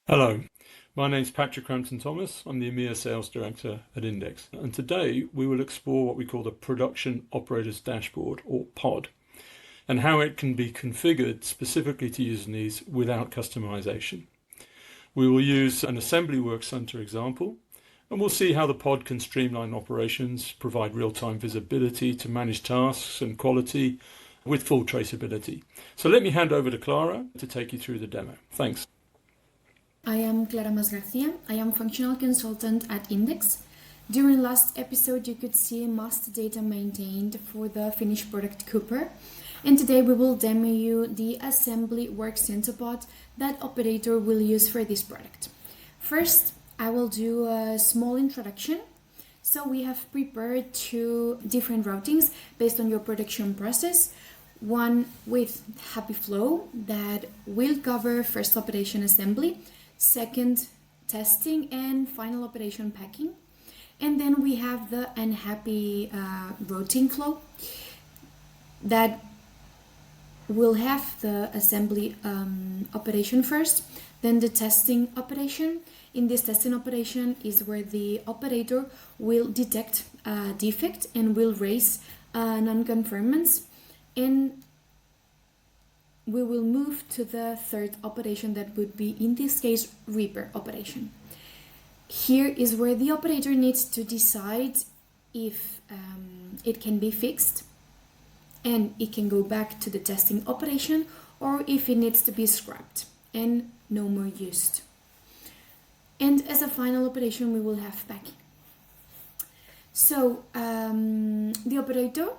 Hello, my name is Patrick Crampton-Thomas. I'm the EMEA Sales Director at IndX, and today we will explore what we call the Production Operators Dashboard, or POD, and how it can be configured specifically to user needs without customization. We will use an assembly work center example, and we'll see how the pod can streamline operations, provide real-time visibility to manage tasks and quality with full traceability. So let me hand over to Clara to take you through the demo. Thanks. I am Clara Mas Garcia. I am functional consultant at IndX. During last episode, you could see master data maintained for the finished product Cooper. And today we will demo you the assembly work center pod that operator will use for this product. First, I will do a small introduction. So we have prepared two different routings based on your production process. One with happy flow that will cover first operation assembly, second testing, and final operation packing. And then we have the unhappy routing flow that will have the assembly operation first, then the testing operation. In this testing operation is where the operator will detect a defect and will raise non-conformance, and we will move to the third operation that would be, in this case, repair operation. Here is where the operator needs to decide if it can be fixed and it can go back to the testing operation, or if it needs to be scrapped and no more used. And as a final operation, we will have packing. So the operator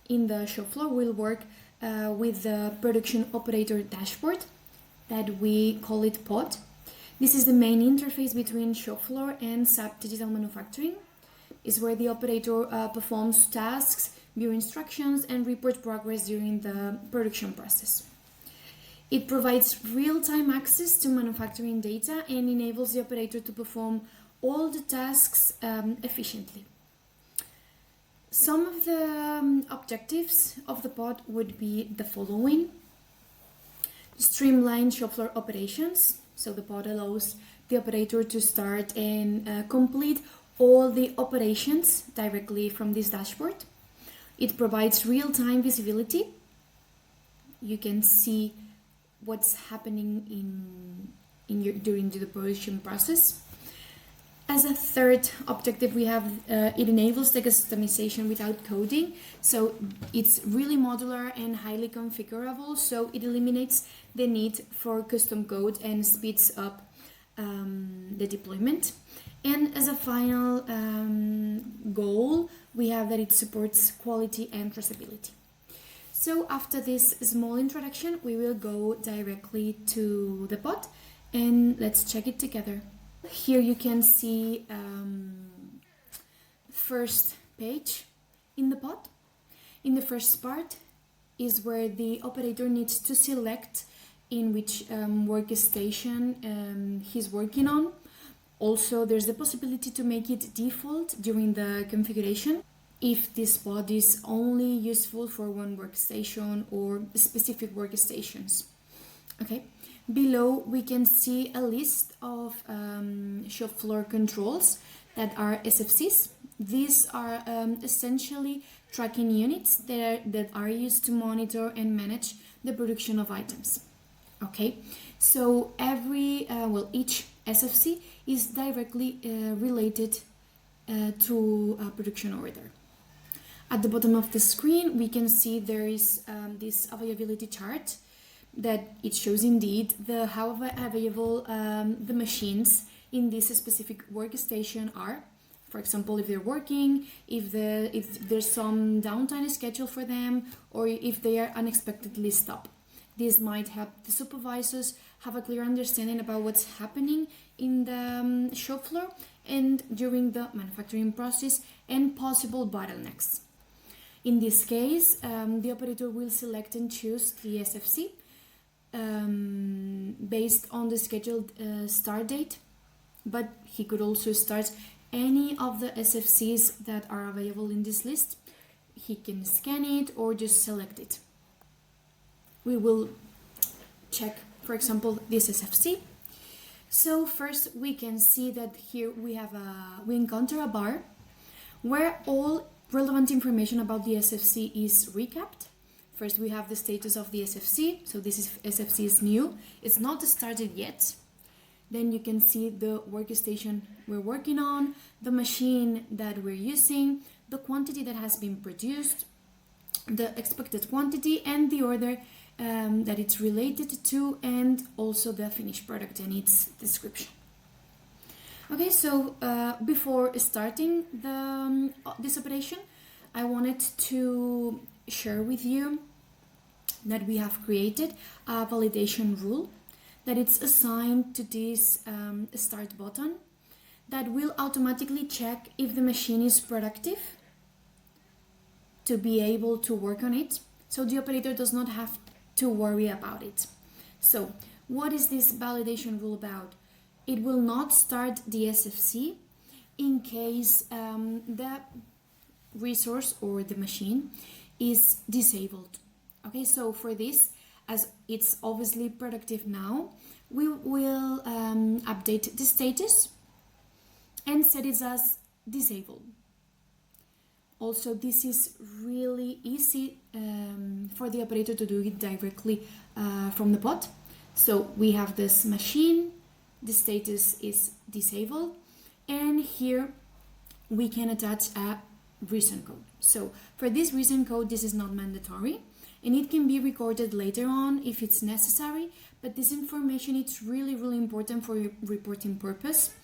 in the shop floor will work with the production operator dashboard that we call it POD. This is the main interface between shop floor and SAP Digital Manufacturing. Is where the operator performs tasks, view instructions, and report progress during the production process. It provides real-time access to manufacturing data and enables the operator to perform all the tasks efficiently. Some of the objectives of the pod would be the following: streamline shop floor operations. So the pod allows the operator to start and complete all the operations directly from this dashboard. It provides real-time visibility. You can see what's happening during the production process. As a third objective, we have it enables the customization without coding. So it's really modular and highly configurable. So it eliminates the need for custom code and speeds up the deployment. And as a final goal, we have that it supports quality and traceability. So after this small introduction, we will go directly to the pod and let's check it together. Here you can see first page in the pod. In the first part is where the operator needs to select in which workstation he's working on. Also, there's the possibility to make it default during the configuration if this pod is only useful for one workstation or specific workstations. Okay. Below, we can see a list of shop floor controls that are SFCs. These are essentially tracking units that are used to monitor and manage the production of items. Okay, so each SFC is directly related to a production order. At the bottom of the screen, we can see there is this availability chart that it shows indeed how available the machines in this specific workstation are. For example, if they're working, if there's some downtime scheduled for them, or if they are unexpectedly stopped. This might help the supervisors have a clear understanding about what's happening in the shop floor and during the manufacturing process and possible bottlenecks. In this case, the operator will select and choose the SFC based on the scheduled start date, but he could also start any of the SFCs that are available in this list. He can scan it or just select it. We will check, for example, this SFC. So first we can see that here we encounter a bar where all relevant information about the SFC is recapped. First we have the status of the SFC, so this is SFC is new, it's not started yet. Then you can see the workstation we're working on, the machine that we're using, the quantity that has been produced, the expected quantity, and the order that it's related to, and also the finished product and its description. Okay, so before starting this operation, I wanted to share with you that we have created a validation rule that it's assigned to this start button that will automatically check if the machine is productive to be able to work on it, so the operator does not have to worry about it. So what is this validation rule about? It will not start the SFC in case the resource or the machine is disabled. Okay, so for this, as it's obviously productive now, we will update the status and set it as disabled. Also, this is really easy for the operator to do it directly from the pod. So we have this machine, the status is disabled, and here we can attach a reason code. So for this reason code, this is not mandatory, and it can be recorded later on if it's necessary, but this information is really important for reporting purpose.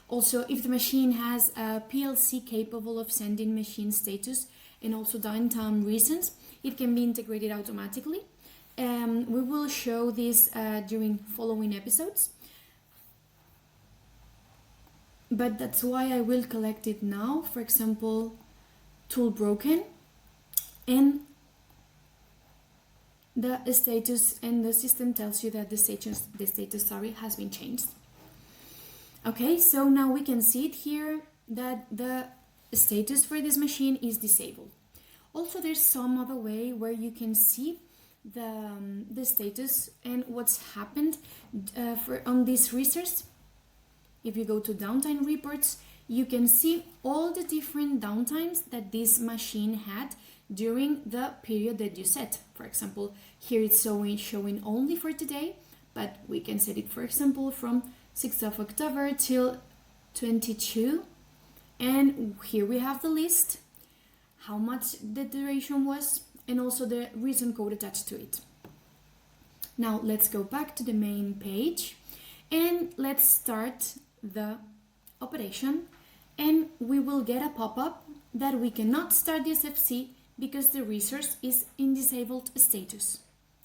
Also, if the machine has a PLC capable of sending machine status and also downtime reasons, it can be integrated automatically. We will show this during following episodes, but that's why I will collect it now. For example, tool broken, and the status, and the system tells you that the status has been changed. Okay, so now we can see it here that the status for this machine is disabled. Also, there's some other way where you can see the status and what's happened on this resource. If you go to downtime reports, you can see all the different downtimes that this machine had during the period that you set. For example, here it's showing only for today, but we can set it, for example, from 6th of October till 22, and here we have the list, how much the duration was, and also the reason code attached to it. Now let's go back to the main page and let's start the operation, and we will get a pop-up that we cannot start the SFC because the resource is in disabled status.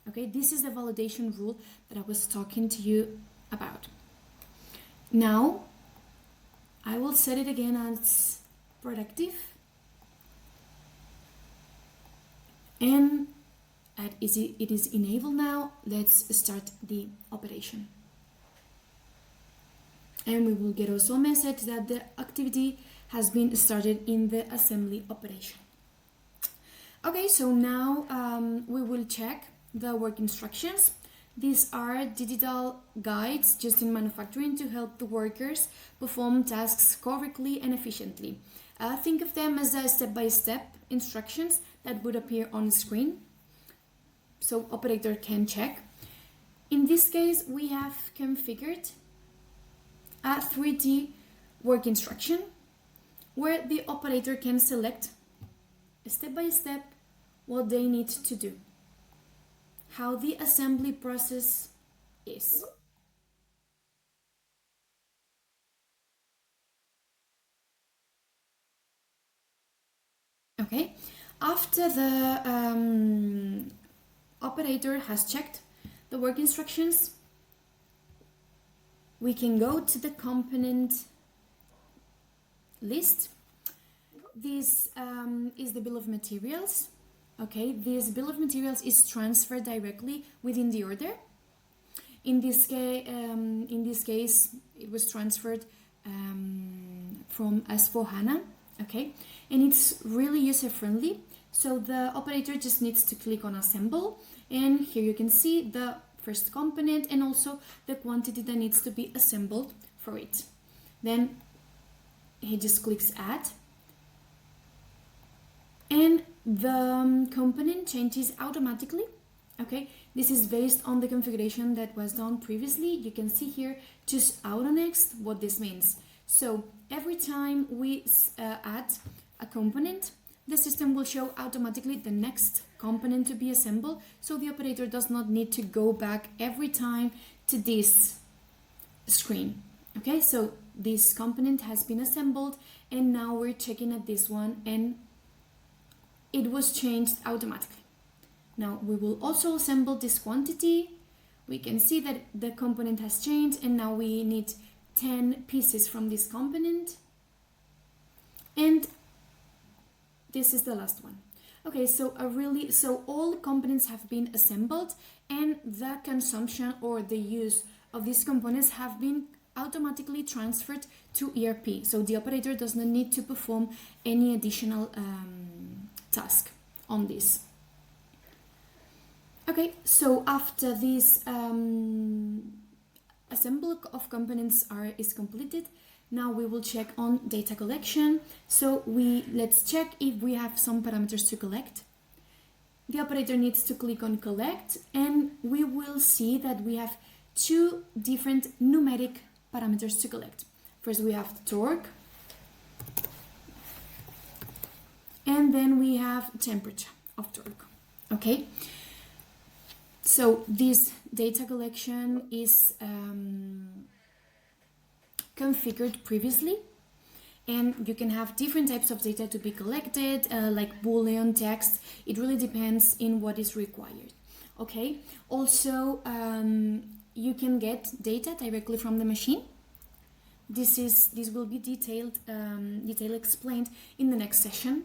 Okay, this is the validation rule that I was talking to you about. Now I will set it again as productive, and it is enabled now. Let's start the operation, and we will get also a message that the activity has been started in the assembly operation. Okay, so now we will check the work instructions. These are digital guides used in manufacturing to help the workers perform tasks correctly and efficiently. Think of them as a step-by-step instructions that would appear on screen, so operator can check. In this case, we have configured a 3D work instruction where the operator can select step-by-step what they need to do, how the assembly process is. Okay, after the operator has checked the work instructions, we can go to the component list. This is the bill of materials. Okay, this bill of materials is transferred directly within the order. In this case, it was transferred from S4HANA. Okay, and it's really user-friendly. So the operator just needs to click on assemble, and here you can see the first component and also the quantity that needs to be assembled for it. Then he just clicks add, and the component changes automatically. Okay, this is based on the configuration that was done previously. You can see here, choose auto next, what this means. So every time we add a component, the system will show automatically the next component to be assembled, so the operator does not need to go back every time to this screen. Okay, so this component has been assembled, and now we're checking at this one, and it was changed automatically. Now we will also assemble this quantity. We can see that the component has changed, and now we need 10 pieces from this component, and this is the last one. Okay, so all components have been assembled, and the consumption or the use of these components have been automatically transferred to ERP. So the operator does not need to perform any additional task on this. Okay, so after this assembly of components is completed, now we will check on data collection. So let's check if we have some parameters to collect. The operator needs to click on collect, and we will see that we have two different numeric parameters to collect. First we have torque, and then we have temperature of torque. Okay, so this data collection is configured previously, and you can have different types of data to be collected, like Boolean, text. It really depends in what is required. Okay, also you can get data directly from the machine. This will be detail explained in the next session,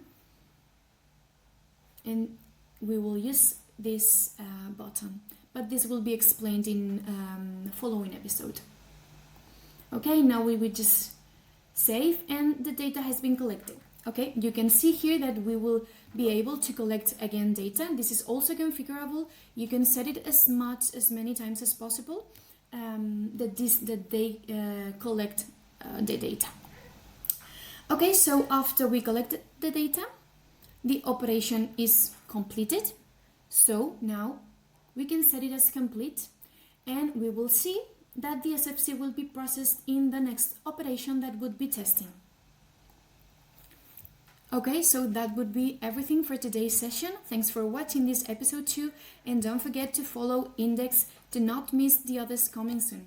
and we will use this button, but this will be explained in the following episode. Okay, now we will just save, and the data has been collected. Okay, you can see here that we will be able to collect again data. This is also configurable. You can set it as many times as possible that they collect the data. Okay, so after we collected the data, the operation is completed. So now we can set it as complete, and we will see that the SFC will be processed in the next operation that would be testing. Okay, so that would be everything for today's session. Thanks for watching this episode 2, and don't forget to follow IndX to not miss the others coming soon.